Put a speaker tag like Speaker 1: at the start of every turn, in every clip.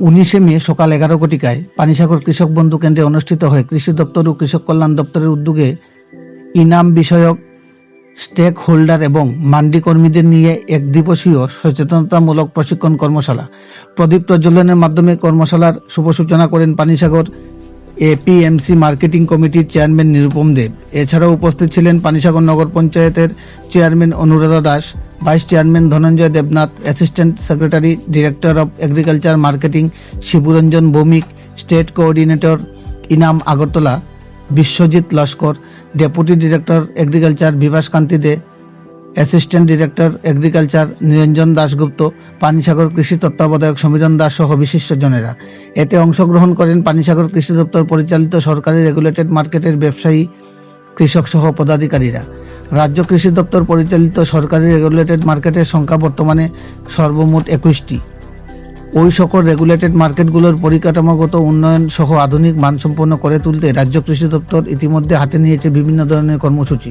Speaker 1: 19শে মে সকাল 11 ঘটিকায় পানিসাগর কৃষক বন্ধু কেন্দ্রে অনুষ্ঠিত হয় কৃষি দপ্তর ও কৃষক কল্যাণ দপ্তরের উদ্যোগে ইনাম বিষয়ক স্টেক হোল্ডার এবং মান্ডি কর্মীদের নিয়ে এক দিবসীয় সচেতনতামূলক প্রশিক্ষণ কর্মশালা। প্রদীপ প্রজ্বলনের মাধ্যমে কর্মশালার শুভ সূচনা করেন পানিসাগর এপিএমসি মার্কেটিং কমিটির চেয়ারম্যান নিরুপম দেব। এছাড়াও উপস্থিত ছিলেন পানিসাগর নগর পঞ্চায়েতের chairman Anuradha Das, vice chairman Dhananjay Debnath, assistant secretary director of agriculture marketing Shiburanjan Bhowmik, state coordinator eNAM Agartala Biswajit Laskar, deputy director agriculture Bibhas Kanti Dey, assistant director agriculture Niranjan Dasgupta, Panisagar কৃষি তত্ত্বাবধায়ক সমীরণ দাস সহ বিশিষ্টজনেরা। এতে অংশগ্রহণ করেন পানিসাগর কৃষি দপ্তর পরিচালিত সরকারি রেগুলেটেড মার্কেটের ব্যবসায়ী, কৃষক সহ পদাধিকারীরা। রাজ্য কৃষি দপ্তর পরিচালিত সরকারি রেগুলেটেড মার্কেটের সংখ্যা বর্তমানে সর্বমোট 21টি। ওই সকল রেগুলেটেড মার্কেটগুলোর পরিকাঠামোগত উন্নয়ন সহ আধুনিক মানসম্পন্ন করে তুলতে রাজ্য কৃষি দপ্তর ইতিমধ্যে হাতে নিয়েছে বিভিন্ন ধরনের কর্মসূচি।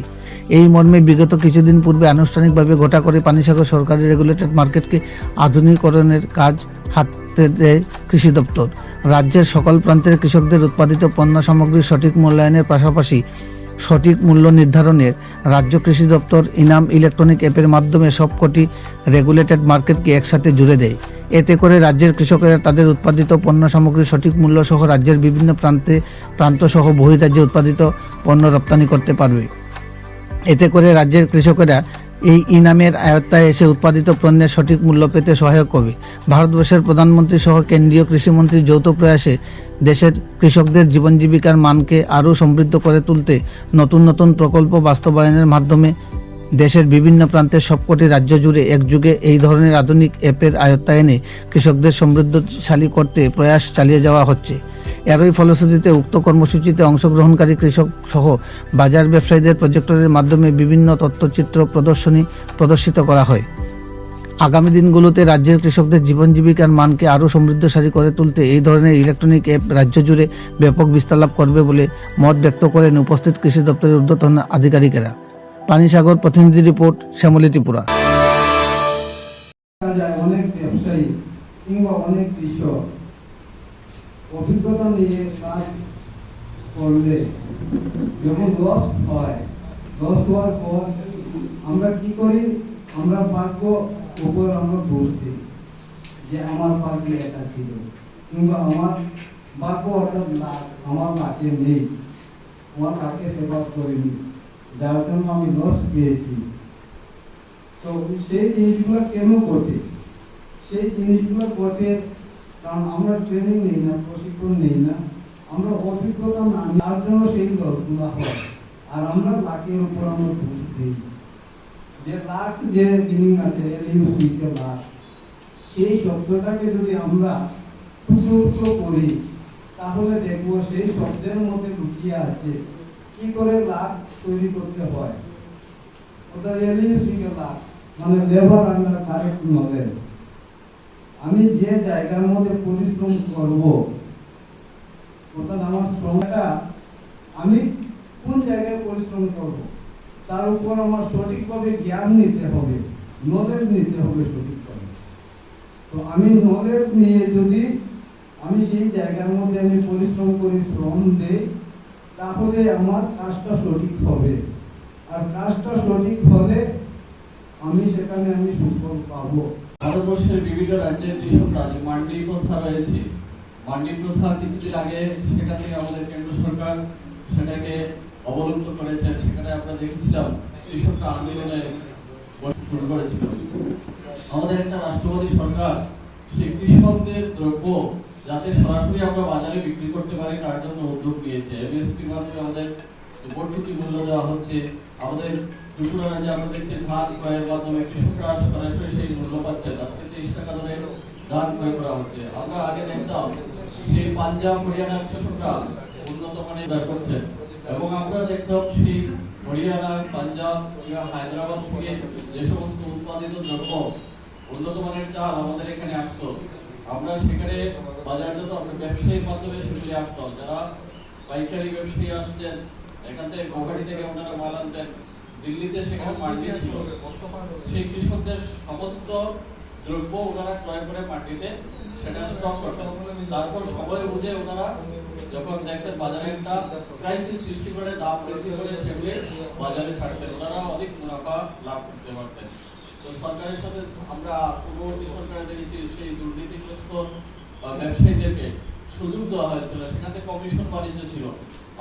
Speaker 1: এই মর্মে বিগত কিছুদিন পূর্বে আনুষ্ঠানিকভাবে গোটা করে পানিসাগর সরকারি রেগুলেটেড মার্কেটকে আধুনিকরণের কাজ হাতে দেয় কৃষি দপ্তর। রাজ্যের সকল প্রান্তের কৃষকদের উৎপাদিত পণ্য সামগ্রীর সঠিক মূল্যায়নের পাশাপাশি সঠিক মূল্য নির্ধারণের রাজ্য কৃষি দপ্তর ইনাম ইলেকট্রনিক অ্যাপের মাধ্যমে সবকটি রেগুলেটেড মার্কেটকে একসাথে জুড়ে দেয়। এতে করে রাজ্যের কৃষকেরা তাদের উৎপাদিত পণ্য সামগ্রীর সঠিক মূল্য সহ রাজ্যের বিভিন্ন প্রান্ত সহ বহির্রাজ্যে উৎপাদিত পণ্য রপ্তানি করতে পারবে। এতে করে রাজ্যের কৃষকেরা এই ইনামের আয়ত্তায় এসে উৎপাদিত পণ্যের সঠিক মূল্য পেতে সহায়ক হবে। ভারতবর্ষের প্রধানমন্ত্রী সহ কেন্দ্রীয় কৃষিমন্ত্রীর যৌথ প্রয়াসে দেশের কৃষকদের জীবন জীবিকার মানকে আরও সমৃদ্ধ করে তুলতে নতুন নতুন প্রকল্প বাস্তবায়নের মাধ্যমে দেশের বিভিন্ন প্রান্তের সবকটি রাজ্য জুড়ে একযুগে এই ধরনের আধুনিক অ্যাপের আয়ত্তায় এনে কৃষকদের সমৃদ্ধশালী করতে প্রয়াস চালিয়ে যাওয়া হচ্ছে। এরই ফলশ্রুতিতে উক্ত কর্মসূচিতে অংশগ্রহণকারী কৃষক সহ বাজার ব্যবসায়ীদের প্রজেক্টরের মাধ্যমে বিভিন্ন তথ্যচিত্র প্রদর্শিত করা হয়। আগামী দিনগুলোতে রাজ্যের কৃষকদের জীবন জীবিকার মানকে আরও সমৃদ্ধশালী করে তুলতে এই ধরনের ইলেকট্রনিক অ্যাপ রাজ্য জুড়ে ব্যাপক বিস্তার লাভ করবে বলে মত ব্যক্ত করেন উপস্থিত কৃষি দপ্তরের ঊর্ধ্বতন আধিকারিকেরা। পানিসাগর প্রতিনিধি রিপোর্ট, শ্যামলী ত্রিপুরা।
Speaker 2: অনেক ব্যবসায়ী কিংবা অনেক কৃষক অভিজ্ঞতা নিয়ে কাজ করলে যখন লস হওয়ার পর আমরা কি করি, আমরা ভাগ্য উপর আমরা দোষ দিই যে আমার ভাগ্যে এটা ছিল, কিংবা আমার ভাগ্য অর্থাৎ আমার লাকে নেই, আমার লাকে সেবা করিনি, যার জন্য আমি লস পেয়েছি। তো সেই জিনিসগুলো কেন ঘটে? সেই জিনিসগুলো ঘটে কারণ আমরা ট্রেনিং নেই না, প্রশিক্ষণ নেই না, আমরা অভিজ্ঞতা না, তার জন্য সেই লসগুলো হয়। আর আমরা লাকের উপর আমরা দোষ দিই যে লাক যে মিনিং আছে LUC লাক, সেই শব্দটাকে যদি আমরা প্রশংস করি তাহলে দেখবো সেই শব্দের মধ্যে লুকিয়ে আছে কি করে লাভ তৈরি করতে হয়। ওটা LUC লাভ মানে লেবার আন্ডার কারেক্ট নলেজ। আমি যে জায়গার মধ্যে পরিশ্রম করব, অর্থাৎ আমার শ্রমটা আমি কোন জায়গায় পরিশ্রম করব তার উপর আমার সঠিকভাবে জ্ঞান নিতে হবে, নলেজ নিতে হবে সঠিকভাবে। তো আমি নলেজ নিয়ে যদি আমি সেই জায়গার মধ্যে আমি পরিশ্রম করি, শ্রম দেই, তাহলে আমার কাজটা সঠিক হবে। আর কাজটা সঠিক হলে আমি সেখানে আমি সুফল পাবো।
Speaker 3: ভারতবর্ষের বিভিন্ন রাজ্যের কৃষকরা যে মান্ডি প্রথা রয়েছে, মান্ডি প্রথা কিছুদিন আগে সেখান থেকে আমাদের কেন্দ্র সরকার সেটাকে অবলুপ্ত করেছে। সেখানে আমরা দেখেছিলাম কৃষকরা আন্দোলনে শুরু করেছিল। আমাদের একটা রাষ্ট্রবাদী সরকার সেই কৃষকদের দ্রব্য যাতে সরাসরি আমরা বাজারে বিক্রি করতে পারি তার জন্য উদ্যোগ নিয়েছে। MSPর মাধ্যমে আমাদের ভর্তুকি মূল্য দেওয়া হচ্ছে। আমাদের ত্রিপুরা রাজ্যে আমরা দেখছি ধান ক্রয়ের মাধ্যমে কৃষকরা সরাসরি সেই মূল্য পাচ্ছেন। আজকে 30 টাকা ধরে ধান ক্রয় করা হচ্ছে। আমরা আগে দেখতাম সেই পাঞ্জাব হরিয়ানার কৃষকরা উন্নত মানের ব্যয় করছেন, এবং আমরা দেখতাম সেই হরিয়ানা, পাঞ্জাব কিংবা হায়দ্রাবাদ থেকে যে সমস্ত উৎপাদিত দ্রব্য উন্নত মানের চাল আমাদের এখানে আসতো, আমরা সেখানে বাজারজাত আমরা ব্যবসায়ীর মাধ্যমে সেগুলি আসতাম। যারা পাইকারি ব্যবসায়ী আসছেন, এখান থেকে গৌহাটি থেকে ওনারা মাল আনতেন, দিল্লিতে সেখানে মান্ডি ছিল, সেই কৃষকদের সমস্ত দ্রব্য ওনারা ক্রয় করে মান্ডিতে সেটা স্টক করতেন। তারপর সময় বুঝে ওনারা যখন দেখতেন বাজারে একটা ক্রাইসিস সৃষ্টি করে দাম বৃদ্ধি করে সেগুলি বাজারে ছাড়তেন, ওনারা অনেক মুনাফা লাভ করতে পারতেন। তো সরকারের সাথে আমরা পূর্ববর্তী সরকারে দেখেছি সেই দুর্নীতিগ্রস্ত ব্যবসায়ীদেরকে সুযোগ দেওয়া হয়েছিল, সেখানে কমিশন বাণিজ্য ছিল।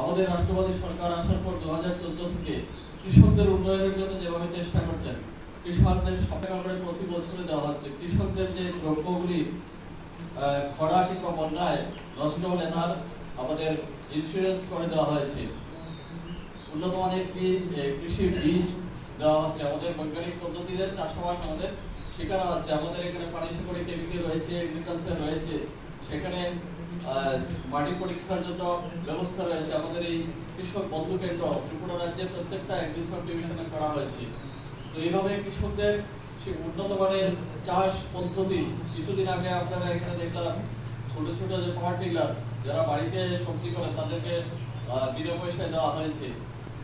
Speaker 3: আমাদের রাষ্ট্রবাদী সরকার আসার পর 2014 থেকে কৃষকদের উন্নয়নের জন্য যেভাবে চেষ্টা করছেন, কৃষকদের সরকার করে প্রতি বছরে দেওয়া হচ্ছে, কৃষকদের যে দ্রব্যগুলি খরা কিংবা বন্যায় নষ্ট হলে তার আমাদের ইন্স্যুরেন্স করে দেওয়া হয়েছে, উন্নত মানের কৃষি বীজ দেওয়া হচ্ছে, আমাদের বৈজ্ঞানিক পদ্ধতিতে চাষাবাস আমাদের শেখানো হচ্ছে, আমাদের এখানে পানিসাগরে কেমিক্যাল রয়েছে, এগ্রিকালচার রয়েছে, সেখানে মাটি পরীক্ষার জন্য ব্যবস্থা রয়েছে। আমাদের এই কৃষক বন্ধু কেন্দ্র ত্রিপুরা রাজ্যের প্রত্যেকটা এগ্রিসাব ডিভিশনে করা হয়েছে। তো এইভাবে কৃষকদের সেই উন্নত মানের চাষ পদ্ধতি, কিছুদিন আগে আপনারা এখানে দেখলাম ছোট ছোট যে পাওয়ার টিলার যারা বাড়িতে সবজি করে তাদেরকে বিনা পয়সায় দেওয়া হয়েছে,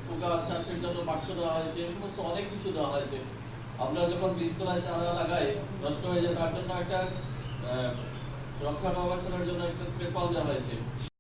Speaker 3: পোকা চাষের জন্য বাক্স দেওয়া হয়েছে, এই সমস্ত অনেক কিছু দেওয়া হয়েছে। আমরা যখন বীজতলায় চারা লাগাই নষ্ট হয়ে যায় তার জন্য একটা রক্ষণাবেক্ষণের জন্য একটা ত্রিপল দেওয়া হয়েছে।